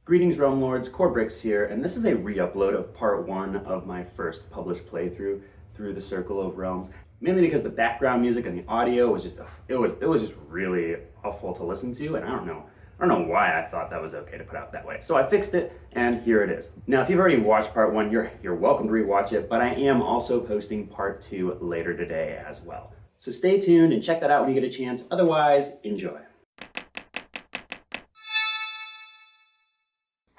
Greetings Realm Lords, COR here, and this is a re-upload of part 1 of my first published playthrough through the Circle of Realms. Mainly because the background music and the audio was just, it was just really awful to listen to, and I don't know why I thought that was okay to put out that way. So I fixed it, and here it is. Now, if you've already watched part 1, you're welcome to rewatch it, but I am also posting part 2 later today as well. So stay tuned and check that out when you get a chance. Otherwise, enjoy.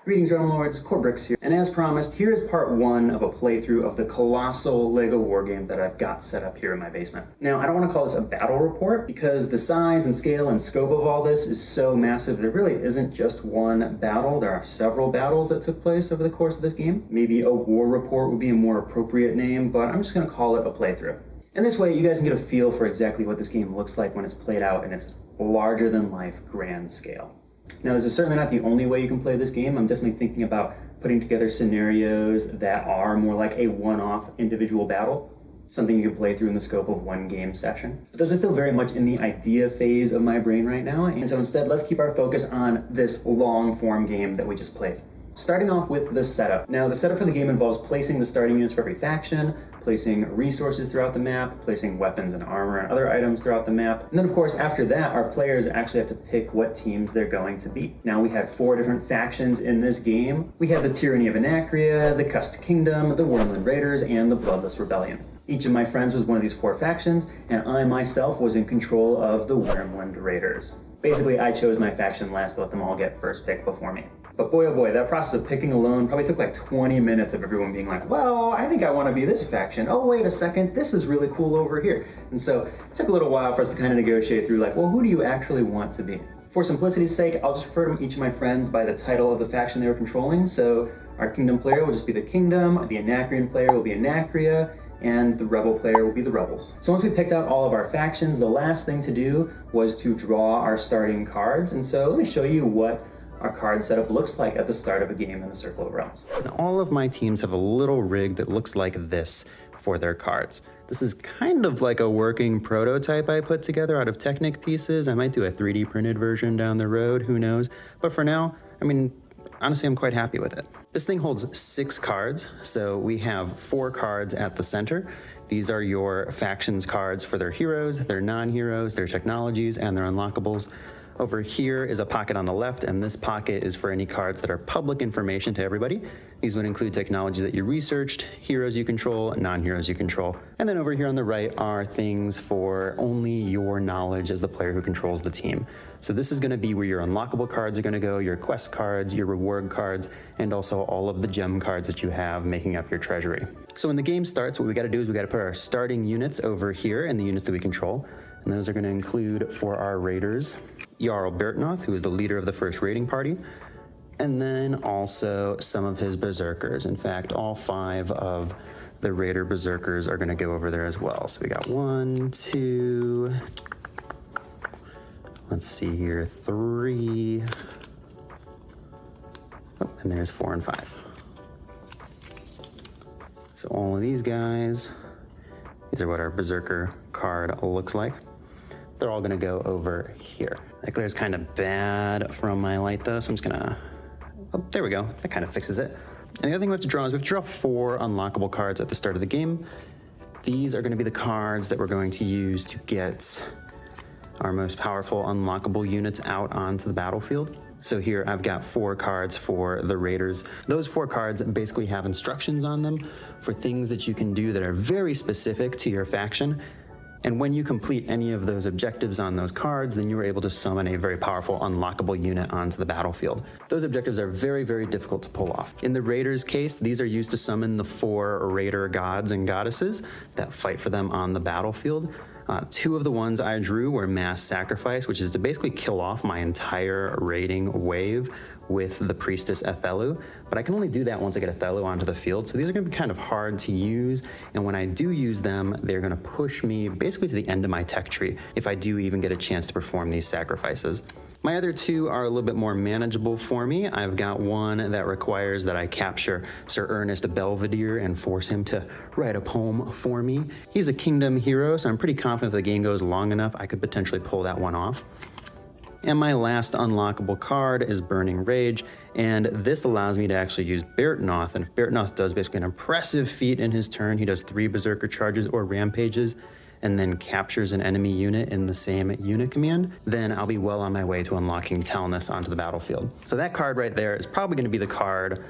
Greetings Realm Lords, COR here, and as promised, here is part 1 of a playthrough of the colossal LEGO wargame that I've got set up here in my basement. Now, I don't want to call this a battle report because the size and scale and scope of all this is so massive. There really isn't just one battle. There are several battles that took place over the course of this game. Maybe a war report would be a more appropriate name, but I'm just going to call it a playthrough. And this way, you guys can get a feel for exactly what this game looks like when it's played out in its larger-than-life grand scale. Now, this is certainly not the only way you can play this game. I'm definitely thinking about putting together scenarios that are more like a one-off individual battle, something you can play through in the scope of one game session. But those are still very much in the idea phase of my brain right now, and so instead, let's keep our focus on this long-form game that we just played. Starting off with the setup. Now, the setup for the game involves placing the starting units for every faction, placing resources throughout the map, placing weapons and armor and other items throughout the map. And then of course, after that, our players actually have to pick what teams they're going to beat. Now we had 4 different factions in this game. We had the Tyranny of Anacria, the Cussed Kingdom, the Wormland Raiders, and the Bloodless Rebellion. Each of my friends was one of these 4 factions, and I myself was in control of the Wormland Raiders. Basically, I chose my faction last to let them all get first pick before me. But boy, oh boy, that process of picking alone probably took like 20 minutes of everyone being like, well, I think I want to be this faction. Oh, wait a second, this is really cool over here. And so it took a little while for us to kind of negotiate through like, well, who do you actually want to be? For simplicity's sake, I'll just refer to each of my friends by the title of the faction they were controlling. So our Kingdom player will just be the Kingdom, the Anacrian player will be Anacria, and the Rebel player will be the Rebels. So once we picked out all of our factions, the last thing to do was to draw our starting cards. And so let me show you what our card setup looks like at the start of a game in the Circle of Realms. Now, all of my teams have a little rig that looks like this for their cards. This is kind of like a working prototype I put together out of Technic pieces. I might do a 3D printed version down the road, who knows? But for now, I mean, honestly, I'm quite happy with it. This thing holds 6 cards, so we have 4 cards at the center. These are your factions cards for their heroes, their non-heroes, their technologies, and their unlockables. Over here is a pocket on the left, and this pocket is for any cards that are public information to everybody. These would include technologies that you researched, heroes you control, non-heroes you control. And then over here on the right are things for only your knowledge as the player who controls the team. So this is going to be where your unlockable cards are going to go, your quest cards, your reward cards, and also all of the gem cards that you have making up your treasury. So when the game starts, what we got to do is we got to put our starting units over here and the units that we control. And those are going to include, for our raiders, Jarl Bertnoth, who is the leader of the first raiding party, and then also some of his berserkers. In fact, all 5 of the raider berserkers are going to go over there as well. So we got 1, 2, let's see here, 3, oh, and there's 4 and 5. So all of these guys, these are what our berserker card looks like. They're all gonna go over here. That glare's kind of bad from my light though, so I'm just gonna, oh, there we go. That kind of fixes it. And the other thing we have to draw is we have to draw 4 unlockable cards at the start of the game. These are gonna be the cards that we're going to use to get our most powerful unlockable units out onto the battlefield. So here I've got 4 cards for the raiders. Those 4 cards basically have instructions on them for things that you can do that are very specific to your faction. And when you complete any of those objectives on those cards, then you are able to summon a very powerful unlockable unit onto the battlefield. Those objectives are very, very difficult to pull off. In the Raiders' case, these are used to summon the 4 Raider gods and goddesses that fight for them on the battlefield. 2 of the ones I drew were Mass Sacrifice, which is to basically kill off my entire raiding wave with the Priestess Athelu, but I can only do that once I get Athelu onto the field, so these are going to be kind of hard to use, and when I do use them, they're going to push me basically to the end of my tech tree, if I do even get a chance to perform these sacrifices. My other 2 are a little bit more manageable for me. I've got one that requires that I capture Sir Ernest Belvedere and force him to write a poem for me. He's a Kingdom hero, so I'm pretty confident if the game goes long enough, I could potentially pull that one off. And my last unlockable card is Burning Rage, and this allows me to actually use Bertnoth. And if Bertnoth does basically an impressive feat in his turn, he does 3 Berserker charges or rampages, and then captures an enemy unit in the same unit command, then I'll be well on my way to unlocking Talnus onto the battlefield. So that card right there is probably going to be the card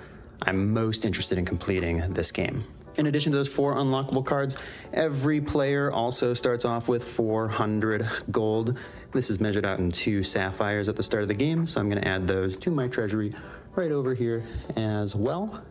I'm most interested in completing this game. In addition to those 4 unlockable cards, every player also starts off with 400 gold. This is measured out in 2 sapphires at the start of the game, so I'm going to add those to my treasury right over here as well.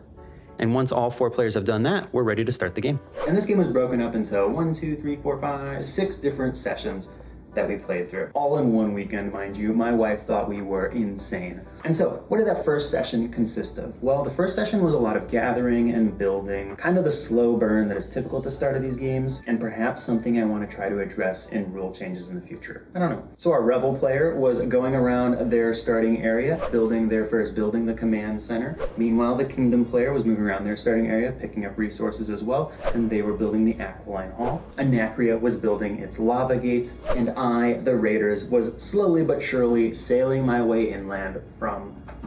And once all 4 players have done that, we're ready to start the game. And this game was broken up into 1, 2, 3, 4, 5, 6 different sessions that we played through. All in one weekend, mind you. My wife thought we were insane. And so, what did that first session consist of? Well, the first session was a lot of gathering and building, kind of the slow burn that is typical at the start of these games, and perhaps something I want to try to address in rule changes in the future. I don't know. So our rebel player was going around their starting area, building the command center. Meanwhile, the kingdom player was moving around their starting area, picking up resources as well, and they were building the Aquiline Hall. Anacria was building its lava gate, and I, the raiders, was slowly but surely sailing my way inland from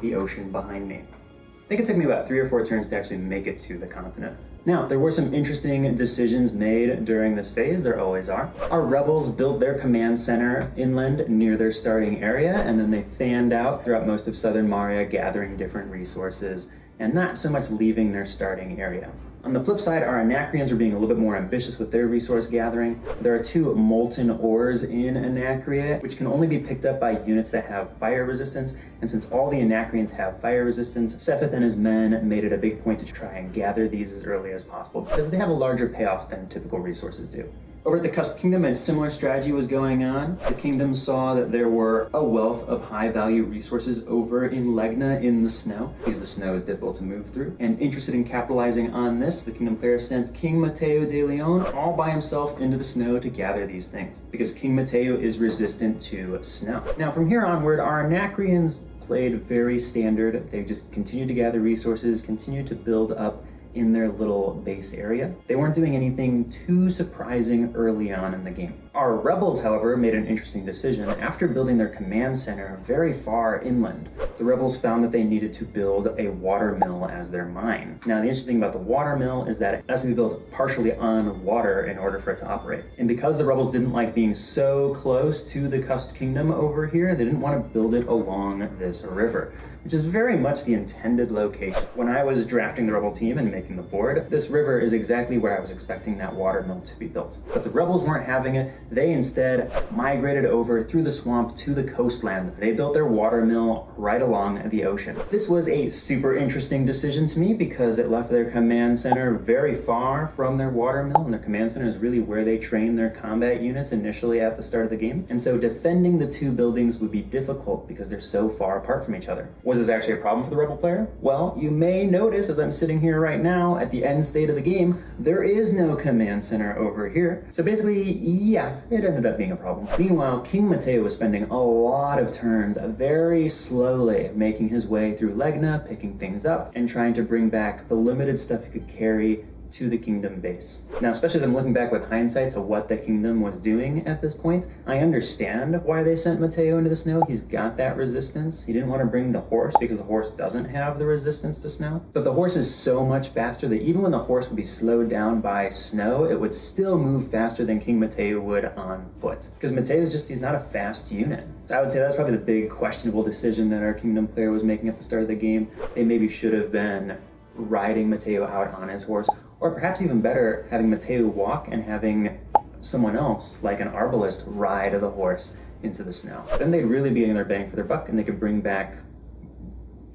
the ocean behind me. I think it took me about 3 or 4 turns to actually make it to the continent. Now, there were some interesting decisions made during this phase, there always are. Our rebels built their command center inland near their starting area, and then they fanned out throughout most of southern Maria, gathering different resources, and not so much leaving their starting area. On the flip side, our Anacrians were being a little bit more ambitious with their resource gathering. There are 2 molten ores in Anacria, which can only be picked up by units that have fire resistance, and since all the Anacrians have fire resistance, Sepith and his men made it a big point to try and gather these as early as possible, because they have a larger payoff than typical resources do. Over at the Cursed Kingdom, a similar strategy was going on. The kingdom saw that there were a wealth of high-value resources over in Legna in the snow, because the snow is difficult to move through. And interested in capitalizing on this, the kingdom player sent King Matteo de Leon all by himself into the snow to gather these things, because King Matteo is resistant to snow. Now, from here onward, our Anacrians played very standard. They just continued to gather resources, continued to build up in their little base area. They weren't doing anything too surprising early on in the game. Our rebels, however, made an interesting decision. After building their command center very far inland, the rebels found that they needed to build a water mill as their mine. Now, the interesting thing about the water mill is that it has to be built partially on water in order for it to operate. And because the rebels didn't like being so close to the Cursed Kingdom over here, they didn't want to build it along this river, which is very much the intended location. When I was drafting the rebel team and making the board, this river is exactly where I was expecting that water mill to be built. But the rebels weren't having it. They instead migrated over through the swamp to the coastland. They built their water mill right along the ocean. This was a super interesting decision to me because it left their command center very far from their water mill, and their command center is really where they train their combat units initially at the start of the game. And so defending the 2 buildings would be difficult because they're so far apart from each other. Was this actually a problem for the rebel player? Well, you may notice as I'm sitting here right now at the end state of the game, there is no command center over here. So basically, yeah, it ended up being a problem. Meanwhile, King Matteo was spending a lot of turns very slowly making his way through Legna, picking things up, and trying to bring back the limited stuff he could carry to the kingdom base. Now, especially as I'm looking back with hindsight to what the kingdom was doing at this point, I understand why they sent Matteo into the snow. He's got that resistance. He didn't want to bring the horse because the horse doesn't have the resistance to snow. But the horse is so much faster that even when the horse would be slowed down by snow, it would still move faster than King Matteo would on foot. Because Matteo's he's not a fast unit. So I would say that's probably the big questionable decision that our kingdom player was making at the start of the game. They maybe should have been riding Matteo out on his horse, or perhaps even better, having Matteo walk and having someone else, like an arbalist, ride the horse into the snow. Then they'd really be getting their bang for their buck, and they could bring back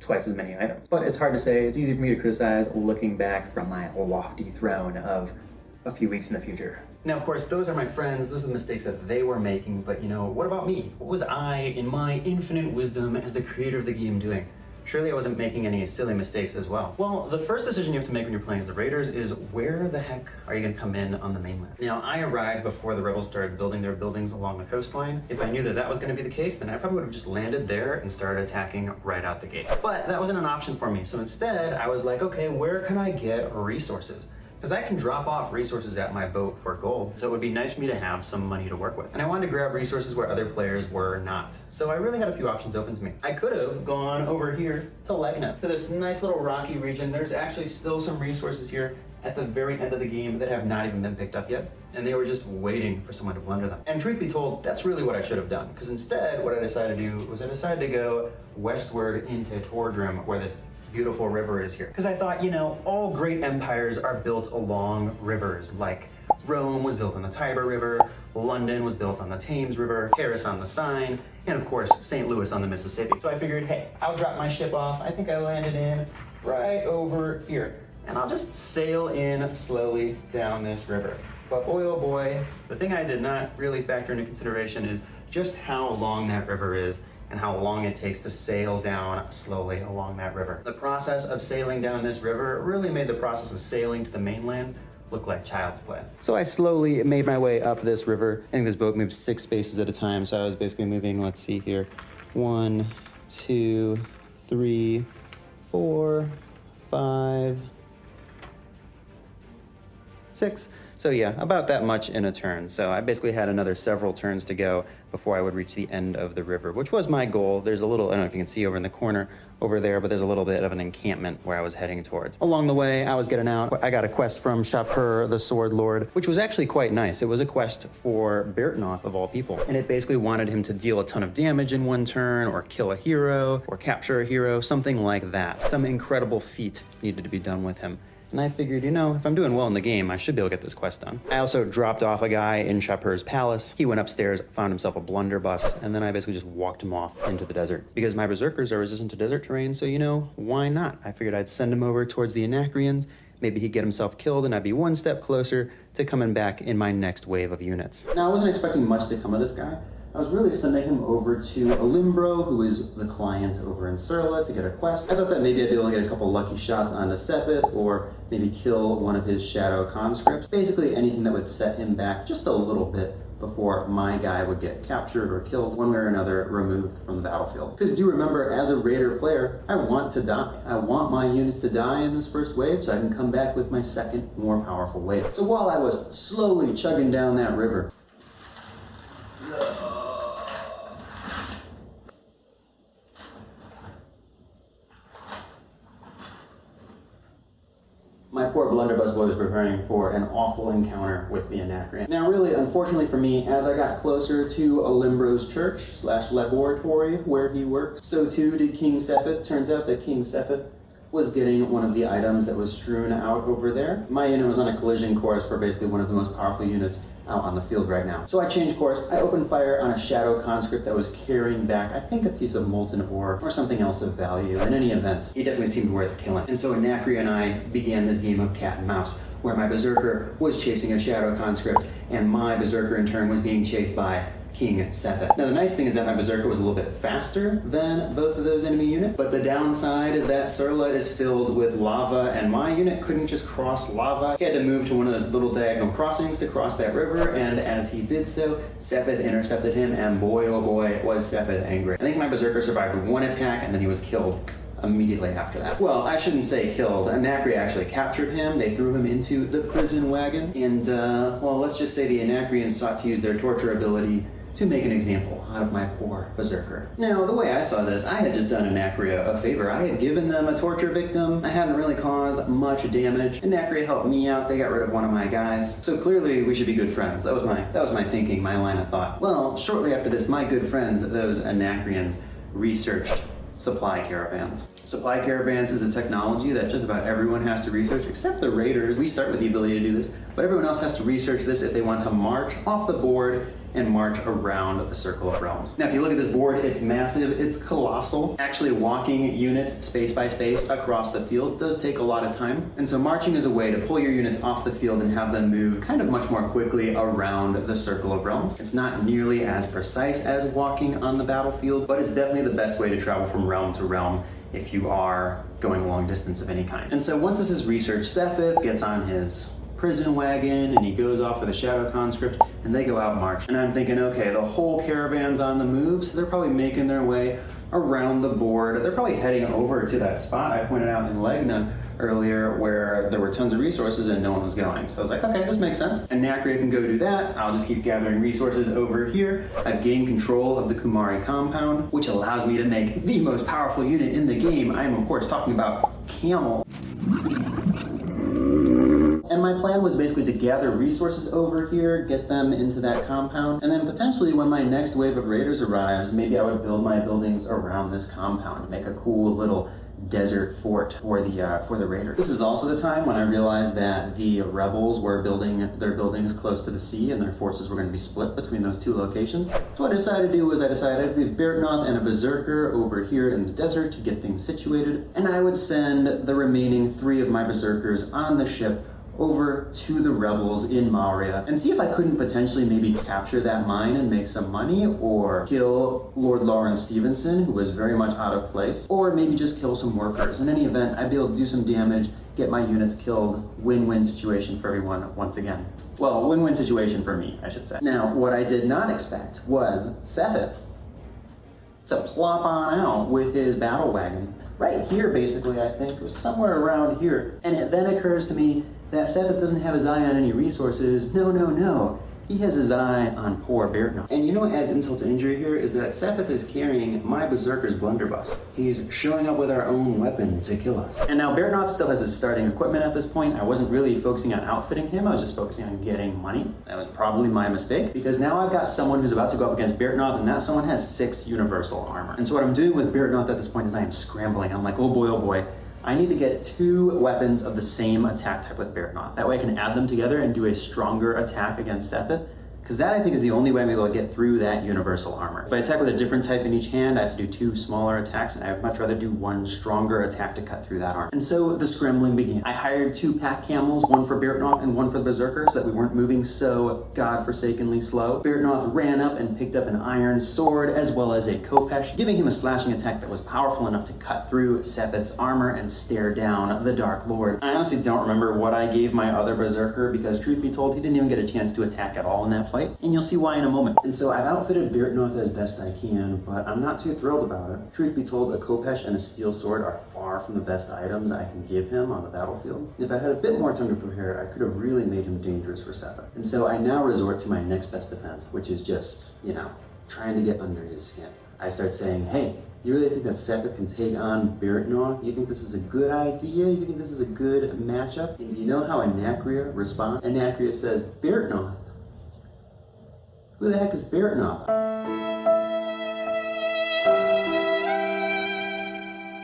twice as many items. But it's hard to say. It's easy for me to criticize looking back from my lofty throne of a few weeks in the future. Now, of course, those are my friends. Those are the mistakes that they were making. But, what about me? What was I, in my infinite wisdom as the creator of the game, doing? Surely I wasn't making any silly mistakes as well. Well, the first decision you have to make when you're playing as the Raiders is where the heck are you going to come in on the mainland? Now, I arrived before the rebels started building their buildings along the coastline. If I knew that that was going to be the case, then I probably would have just landed there and started attacking right out the gate. But that wasn't an option for me. So instead, I was like, okay, where can I get resources? because I can drop off resources at my boat for gold, so it would be nice for me to have some money to work with. And I wanted to grab resources where other players were not. So I really had a few options open to me. I could have gone over here to Legna, to this nice little rocky region. There's actually still some resources here at the very end of the game that have not even been picked up yet, and they were just waiting for someone to plunder them. And truth be told, that's really what I should have done, because instead what I decided to do was I decided to go westward into Tordrim, where this beautiful river is here. Because I thought, you know, all great empires are built along rivers. Like Rome was built on the Tiber River, London was built on the Thames River, Paris on the Seine, and of course, St. Louis on the Mississippi. So I figured, hey, I'll drop my ship off. I think I landed in right over here. And I'll just sail in slowly down this river. But boy, oh boy, the thing I did not really factor into consideration is just how long that river is and how long it takes to sail down slowly along that river. The process of sailing down this river really made the process of sailing to the mainland look like child's play. So I slowly made my way up this river. I think this boat moves 6 spaces at a time, so I was basically moving, let's see here, 1, 2, 3, 4, 5, 6. So yeah, about that much in a turn. So I basically had another several turns to go before I would reach the end of the river, which was my goal. There's a little, I don't know if you can see over in the corner over there, but there's a little bit of an encampment where I was heading towards. Along the way, I was getting out. I got a quest from Sepith, the Sword Lord, which was actually quite nice. It was a quest for Bertnoth, of all people. And it basically wanted him to deal a ton of damage in one turn, or kill a hero, or capture a hero, something like that. Some incredible feat needed to be done with him. And I figured, you know, if I'm doing well in the game, I should be able to get this quest done. I also dropped off a guy in Sepith's palace. He went upstairs, found himself a blunderbuss, and then I basically just walked him off into the desert. Because my berserkers are resistant to desert terrain, so you know, why not? I figured I'd send him over towards the Anacreons. Maybe he'd get himself killed and I'd be one step closer to coming back in my next wave of units. Now, I wasn't expecting much to come of this guy. I was really sending him over to Olimbro, who is the client over in Surla, to get a quest. I thought that maybe I'd be able to get a couple lucky shots onto Sepith, or maybe kill one of his shadow conscripts. Basically anything that would set him back just a little bit before my guy would get captured or killed, one way or another, removed from the battlefield. Because do remember, as a raider player, I want to die. I want my units to die in this first wave so I can come back with my second, more powerful wave. So while I was slowly chugging down that river, my poor blunderbuss boy was preparing for an awful encounter with the Anacreon. Now really, unfortunately for me, as I got closer to Olimbro's church / laboratory where he works, so too did King Sepith. Turns out that King Sepith was getting one of the items that was strewn out over there. My unit was on a collision course for basically one of the most powerful units out on the field right now. So I changed course. I opened fire on a shadow conscript that was carrying back, I think, a piece of molten ore or something else of value. In any event, he definitely seemed worth killing. And so Anacreon and I began this game of cat and mouse, where my berserker was chasing a shadow conscript, and my berserker in turn was being chased by King Sepith. Now the nice thing is that my berserker was a little bit faster than both of those enemy units, but the downside is that Surla is filled with lava, and my unit couldn't just cross lava. He had to move to one of those little diagonal crossings to cross that river, and as he did so, Sepith intercepted him, and boy oh boy was Sepith angry. I think my berserker survived one attack and then he was killed immediately after that. Well, I shouldn't say killed. Anacreon actually captured him. They threw him into the prison wagon, and well, let's just say the Anacreons sought to use their torture ability to make an example out of my poor berserker. Now, the way I saw this, I had just done Anacreon a favor. I had given them a torture victim. I hadn't really caused much damage. Anacreon helped me out. They got rid of one of my guys. So clearly, we should be good friends. That was my thinking, my line of thought. Well, shortly after this, my good friends, those Anacreons, researched supply caravans. Supply caravans is a technology that just about everyone has to research, except the raiders. We start with the ability to do this, but everyone else has to research this if they want to march off the board and march around the Circle of Realms. Now, if you look at this board, it's massive, it's colossal. Actually, walking units space by space across the field does take a lot of time. And so marching is a way to pull your units off the field and have them move kind of much more quickly around the Circle of Realms. It's not nearly as precise as walking on the battlefield, but it's definitely the best way to travel from realm to realm if you are going a long distance of any kind. And so once this is researched, Sepith gets on his prison wagon and he goes off with a shadow conscript and they go out march. And I'm thinking, okay, the whole caravan's on the move, so they're probably making their way around the board. They're probably heading over to that spot I pointed out in Legna earlier where there were tons of resources and no one was going. So I was like, okay, this makes sense. And Nacria can go do that. I'll just keep gathering resources over here. I've gained control of the Kumari compound, which allows me to make the most powerful unit in the game. I am, of course, talking about Camel. And my plan was basically to gather resources over here, get them into that compound, and then potentially when my next wave of raiders arrives, maybe I would build my buildings around this compound, make a cool little desert fort for the raiders. This is also the time when I realized that the rebels were building their buildings close to the sea and their forces were going to be split between those two locations. So what I decided to do was I decided to leave Beartnoth and a berserker over here in the desert to get things situated, and I would send the remaining 3 of my berserkers on the ship over to the rebels in Mauria and see if I couldn't potentially maybe capture that mine and make some money, or kill Lord Lawrence Stevenson, who was very much out of place, or maybe just kill some workers. In any event, I'd be able to do some damage, get my units killed, win-win situation for everyone once again. Well, win-win situation for me, I should say. Now, what I did not expect was Sepith to plop on out with his battle wagon. Right here, basically, I think, it was somewhere around here. And it then occurs to me that Sepith doesn't have his eye on any resources. No. He has his eye on poor Beartnoth. And you know what adds insult to injury here is that Sepith is carrying my berserker's blunderbuss. He's showing up with our own weapon to kill us. And now Beartnoth still has his starting equipment at this point. I wasn't really focusing on outfitting him, I was just focusing on getting money. That was probably my mistake, because now I've got someone who's about to go up against Beartnoth, and that someone has 6 universal armor. And so what I'm doing with Beartnoth at this point is I am scrambling. I'm like, oh boy. I need to get 2 weapons of the same attack type with Beartnoth. That way I can add them together and do a stronger attack against Sepith, because that I think is the only way I'm able to get through that universal armor. If I attack with a different type in each hand, I have to do 2 smaller attacks, and I would much rather do 1 stronger attack to cut through that armor. And so the scrambling began. I hired 2 pack camels, one for Beartnoth and one for the berserker, so that we weren't moving so godforsakenly slow. Beartnoth ran up and picked up an iron sword as well as a khopesh, giving him a slashing attack that was powerful enough to cut through Sepith's armor and stare down the Dark Lord. I honestly don't remember what I gave my other berserker, because truth be told, he didn't even get a chance to attack at all in that fight, and you'll see why in a moment. And so I've outfitted Beartnoth as best I can, but I'm not too thrilled about it. Truth be told, a khopesh and a steel sword are far from the best items I can give him on the battlefield. If I had a bit more time to prepare, I could have really made him dangerous for Sepith. And so I now resort to my next best defense, which is just, trying to get under his skin. I start saying, hey, you really think that Sepith can take on Beartnoth? You think this is a good idea? You think this is a good matchup? And do you know how Nacria responds? Nacria says, Beartnoth? Who the heck is Beartnoth?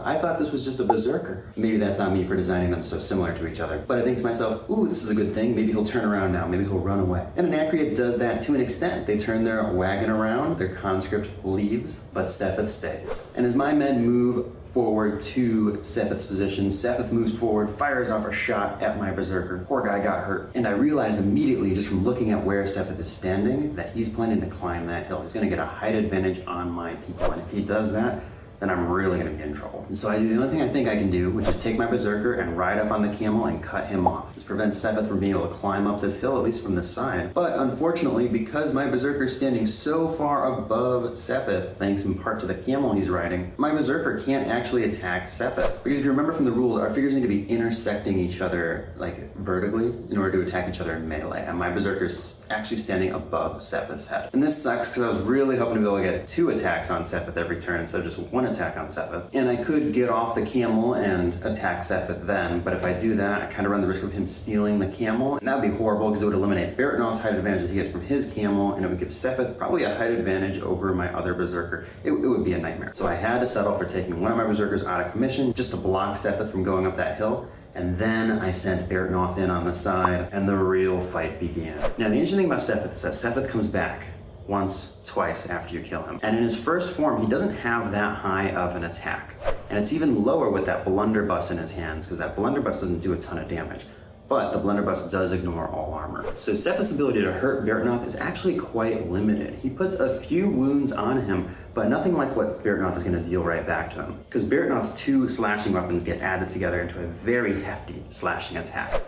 I thought this was just a berserker. Maybe that's on me for designing them so similar to each other. But I think to myself, ooh, this is a good thing. Maybe he'll turn around now. Maybe he'll run away. And Nacria does that to an extent. They turn their wagon around, their conscript leaves, but Sepith stays. And as my men move forward to Sepith's position, Sepith moves forward, fires off a shot at my berserker. Poor guy got hurt. And I realized immediately, just from looking at where Sepith is standing, that he's planning to climb that hill. He's gonna get a height advantage on my people. And if he does that, then I'm really gonna be in trouble. And so the only thing I think I can do, which is take my berserker and ride up on the camel and cut him off. This prevents Sepith from being able to climb up this hill, at least from this side. But unfortunately, because my berserker is standing so far above Sepith, thanks in part to the camel he's riding, my berserker can't actually attack Sepith. Because if you remember from the rules, our figures need to be intersecting each other, like vertically, in order to attack each other in melee. And my berserker's actually standing above Sepith's head. And this sucks, because I was really hoping to be able to get 2 attacks on Sepith every turn instead of just 1 attack on Sepith. And I could get off the camel and attack Sepith then, but if I do that, I kind of run the risk of him stealing the camel, and that would be horrible because it would eliminate Beartnoth's height advantage that he gets from his camel, and it would give Sepith probably a height advantage over my other berserker. It would be a nightmare. So I had to settle for taking one of my berserkers out of commission just to block Sepith from going up that hill. And then I sent Beartnoth in on the side, and the real fight began. Now, the interesting thing about Sepith is that Sepith comes back once, twice after you kill him. And in his first form, he doesn't have that high of an attack. And it's even lower with that blunderbuss in his hands, because that blunderbuss doesn't do a ton of damage. But the blunderbuss does ignore all armor. So Sepith's ability to hurt Beartnoth is actually quite limited. He puts a few wounds on him, but nothing like what Beartnoth is going to deal right back to him. Because Beartnoth's 2 slashing weapons get added together into a very hefty slashing attack.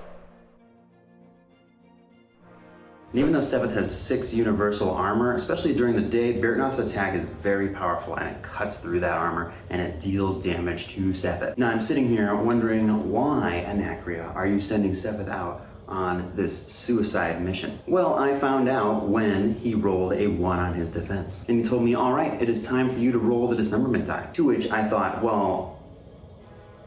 And even though Sepith has 6 universal armor, especially during the day, Bertnoth's attack is very powerful and it cuts through that armor and it deals damage to Sepith. Now I'm sitting here wondering, why, Anacrea, are you sending Sepith out on this suicide mission? Well, I found out when he rolled a 1 on his defense. And he told me, all right, it is time for you to roll the dismemberment die. To which I thought, well,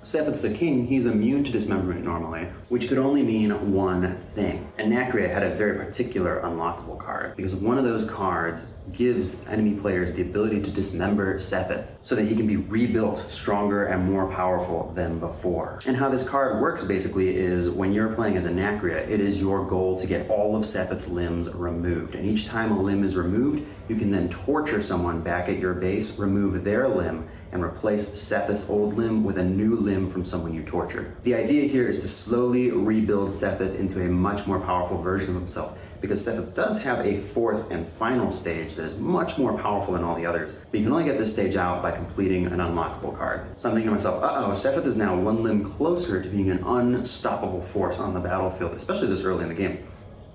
Sepith's a king, he's immune to dismemberment normally, which could only mean one thing. Anacrea had a very particular unlockable card, because one of those cards gives enemy players the ability to dismember Sepith so that he can be rebuilt stronger and more powerful than before. And how this card works basically is when you're playing as Anacrea, it is your goal to get all of Sepith's limbs removed. And each time a limb is removed, you can then torture someone back at your base, remove their limb, and replace Sepith's old limb with a new limb from someone you tortured. The idea here is to slowly rebuild Sepith into a much more powerful version of himself, because Sepith does have a 4th and final stage that is much more powerful than all the others, but you can only get this stage out by completing an unlockable card. So I'm thinking to myself, Sepith is now 1 limb closer to being an unstoppable force on the battlefield, especially this early in the game.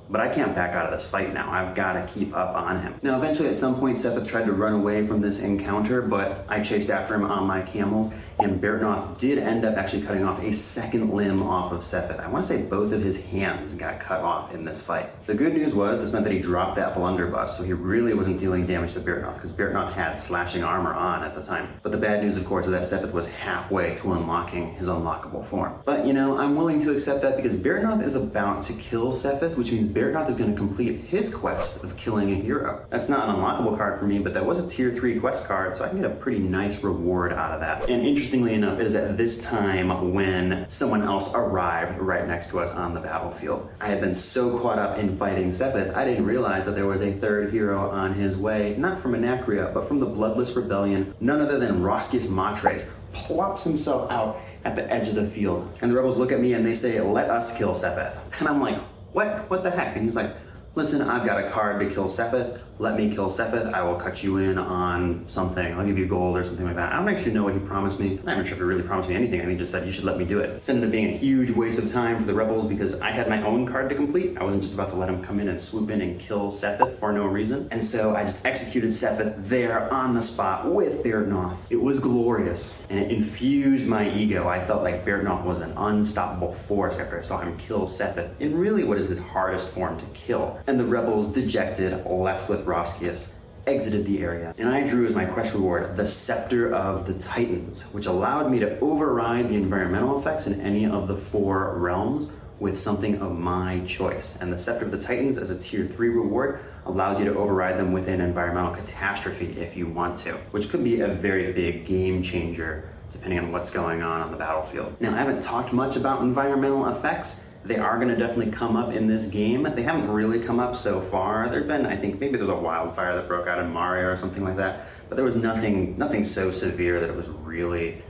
But I can't back out of this fight now. I've got to keep up on him. Now, eventually at some point, Sepith tried to run away from this encounter, but I chased after him on my camels, and Bertnoth did end up actually cutting off a 2nd limb off of Sepith. I want to say both of his hands got cut off in this fight. The good news was this meant that he dropped that blunderbuss, so he really wasn't dealing damage to Bertnoth, because Bertnoth had slashing armor on at the time. But the bad news, of course, is that Sepith was halfway to unlocking his unlockable form. But, you know, I'm willing to accept that because Bertnoth is about to kill Sepith, which means Bertnoth is going to complete his quest of killing a hero. That's not an unlockable card for me, but that was a tier 3 quest card, so I can get a pretty nice reward out of that. And interestingly enough, it is at this time when someone else arrived right next to us on the battlefield. I had been so caught up in fighting Sepith, I didn't realize that there was a 3rd hero on his way, not from Anacrea, but from the Bloodless Rebellion. None other than Roscius Matres plops himself out at the edge of the field. And the rebels look at me and they say, let us kill Sepith. And I'm like, what the heck? And he's like, listen, I've got a card to kill Sepith. Let me kill Sepith. I will cut you in on something. I'll give you gold or something like that. I don't actually know what he promised me. I'm not even sure if he really promised me anything. I think he just said you should let me do it. It ended up being a huge waste of time for the rebels because I had my own card to complete. I wasn't just about to let him come in and swoop in and kill Sepith for no reason. And so I just executed Sepith there on the spot with Bertnoth. It was glorious and it infused my ego. I felt like Bertnoth was an unstoppable force after I saw him kill Sepith in really what is his hardest form to kill. And the rebels, dejected, left with Roscius, exited the area. And I drew as my quest reward the Scepter of the Titans, which allowed me to override the environmental effects in any of the 4 realms with something of my choice. And the Scepter of the Titans as a tier 3 reward allows you to override them with an environmental catastrophe if you want to, which could be a very big game changer depending on what's going on the battlefield. Now, I haven't talked much about environmental effects. They are going to definitely come up in this game. They haven't really come up so far. There've been, I think, maybe there's a wildfire that broke out in Mario or something like that, but there was nothing so severe that it was really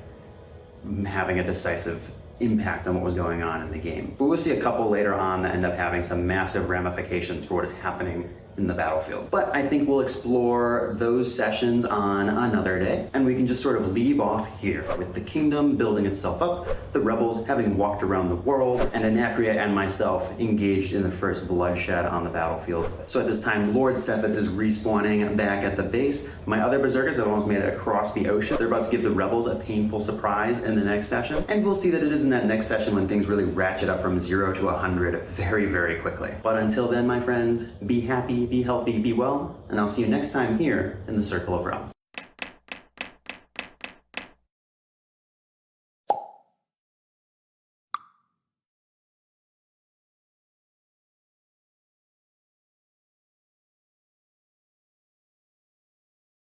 having a decisive impact on what was going on in the game. But we'll see a couple later on that end up having some massive ramifications for what is happening in the battlefield. But I think we'll explore those sessions on another day, and we can just sort of leave off here with the kingdom building itself up, the rebels having walked around the world, and Anacrea and myself engaged in the first bloodshed on the battlefield. So at this time, Lord Sepith is respawning back at the base. My other berserkers have almost made it across the ocean. They're about to give the rebels a painful surprise in the next session, and we'll see that it is in that next session when things really ratchet up from 0 to 100 very, very quickly. But until then, my friends, be happy, be healthy, be well, and I'll see you next time here in the Circle of Realms.